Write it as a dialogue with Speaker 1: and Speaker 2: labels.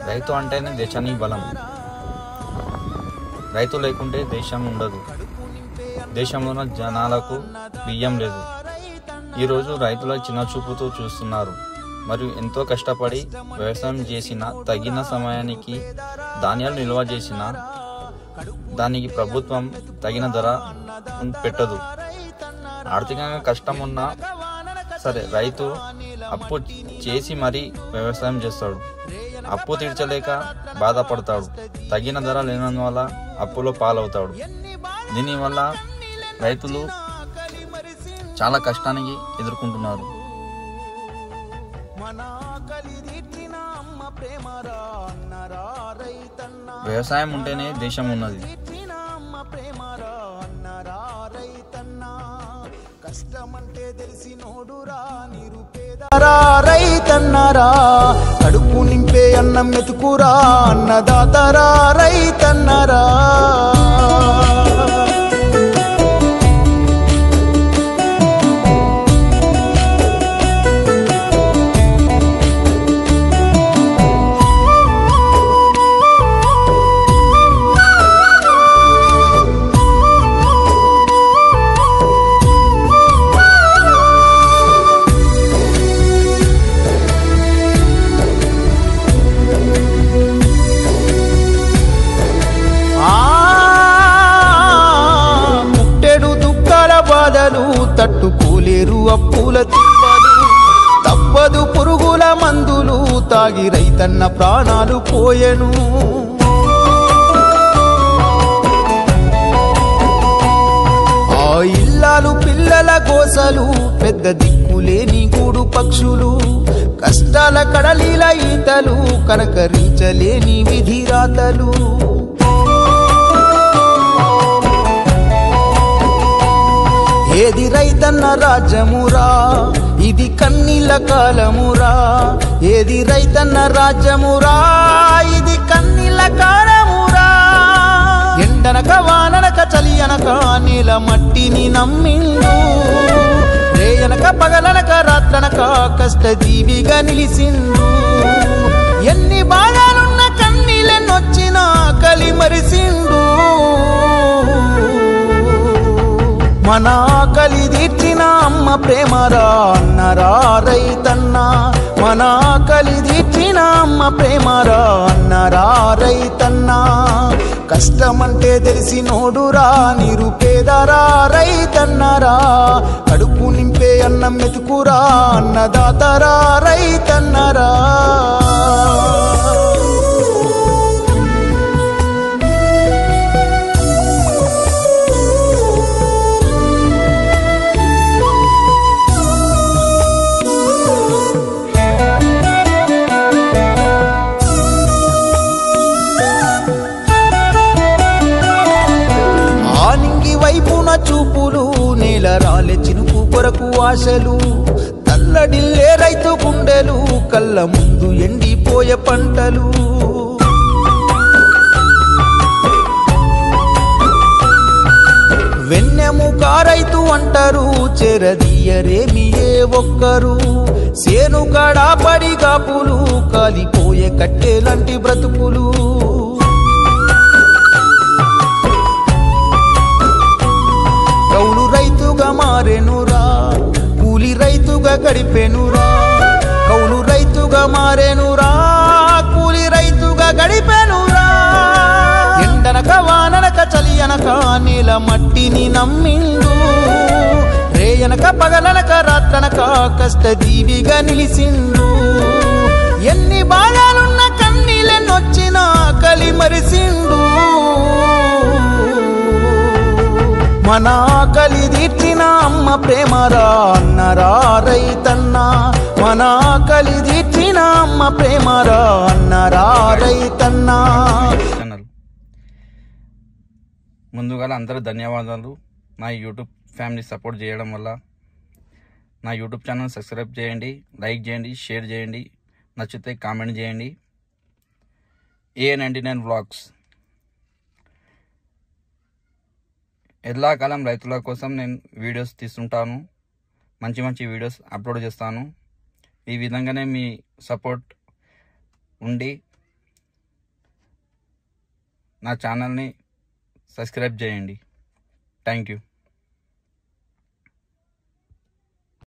Speaker 1: రైతు అంటేనే దేశానికి బలం. రైతు లేకుంటే దేశం ఉండదు. దేశంలో ఉన్న జనాలకు బియ్యం లేదు. ఈరోజు రైతుల చిన్న చూపుతో చూస్తున్నారు. మరియు ఎంతో కష్టపడి వ్యవసాయం చేసిన, తగిన సమయానికి ధాన్యాలు నిల్వ చేసిన దానికి ప్రభుత్వం తగిన ధర పెట్టదు. ఆర్థికంగా కష్టం ఉన్నా సరే రైతు అప్పు చేసి మరీ వ్యవసాయం చేస్తాడు. అప్పు తీర్చలేక బాధపడతాడు. తగిన ధర లేనందువల్ల అప్పులో పాలవుతాడు. దీనివల్ల రైతులు చాలా కష్టానికి ఎదుర్కొంటున్నారు. వ్యవసాయం ఉంటేనే దేశం ఉన్నది.
Speaker 2: కష్టమంటే తెలిసినోడురా నిరుపేదరా రైతన్నరా, కడుపు నింపే అన్నం మెతుకురా అన్నదాతరా రైతన్నరా. తట్టుకోలేరు అప్పుల తిప్పలు, తప్పదు పురుగుల మందులు తాగి రైతన్న ప్రాణాలు పోయెను. ఆ ఇల్లాలు పిల్లల గోసలు, పెద్ద దిక్కులేని గూడు పక్షులు, కష్టాల కడలిల ఈతలు, కనకరించలేని విధిరాతలు. ఏది రైతన్న రాజ్యమురా, ఇది కన్నీళ్ళ కాలమురా. ఏది రైతన్న రాజ్యమురా, ఇది కన్నీళ్ళ కాలమురా. ఎండనక వాననక చలి అనక నీల మట్టిని నమ్మిండు, రేయనక పగలనక రాత్రనక కష్టజీవిగా నిలిసిండు. ఎన్ని బాధలున్న కన్నీళ్ళెన్నొచ్చినా కలిమరిసిండు. మన ఆకలి తీర్చిన అమ్మ ప్రేమరా అన్నరా రైతన్న, మన ఆకలి తీర్చిన అమ్మ ప్రేమరా అన్నరా రైతన్న. కష్టమంటే తెలిసినోడురా నిరుపేదరా రైతన్నరా, కడుపు నింపే అన్నం మెతుకురా అన్నదాతరా రైతన్నరా. వైపున చూపులు, నేల రాలే చినుకు కొరకు ఆశలు, తల్లడిల్లే రైతు గుండెలు, కళ్ళ ముందు ఎండిపోయే పంటలు. వెన్నెముక రైతు అంటారు, చెరదీయరేమి ఏ ఒక్కరు. సేను కాడా పడి కాపులు, కాలిపోయే కట్టెలాంటి బ్రతుకులు. కౌలు రైతుగా మారెనురా, కూలి రైతుగా గడిపెనురా. కౌలు రైతుగా మారెనురా, కూలి రైతుగా గడిపెనురా. ఎండనక వాననక చలి అనక నీల మట్టిని నమ్మిండు, రేయనక పగలనక రాత్రనక కష్టజీవిగా నిలిసిండు. ఎన్ని బాధలున్న కన్నీళ్ళెన్నొచ్చినా కలిమరిసిండు. మన ఆకలి తీర్చిన అమ్మ ప్రేమరా అన్నరా రైతన్న, మన ఆకలి తీర్చిన అమ్మ ప్రేమరా అన్నరా రైతన్న.
Speaker 1: ముందుగా అందరూ ధన్యవాదాలు. నా యూట్యూబ్ ఫ్యామిలీ సపోర్ట్ చేయడం వల్ల. నా యూట్యూబ్ ఛానల్ సబ్స్క్రైబ్ చేయండి, లైక్ చేయండి, షేర్ చేయండి, నచ్చితే కామెంట్ చేయండి. A99 వ్లాగ్స్ ఎల్లాకాలం రైతుల కోసం నేను వీడియోస్ తీస్తుంటాను. మంచి మంచి వీడియోస్ అప్లోడ్ చేస్తాను. ఈ విధంగానే మీ సపోర్ట్ ఉండి నా ఛానల్ని సబ్స్క్రైబ్ చేయండి. Thank you.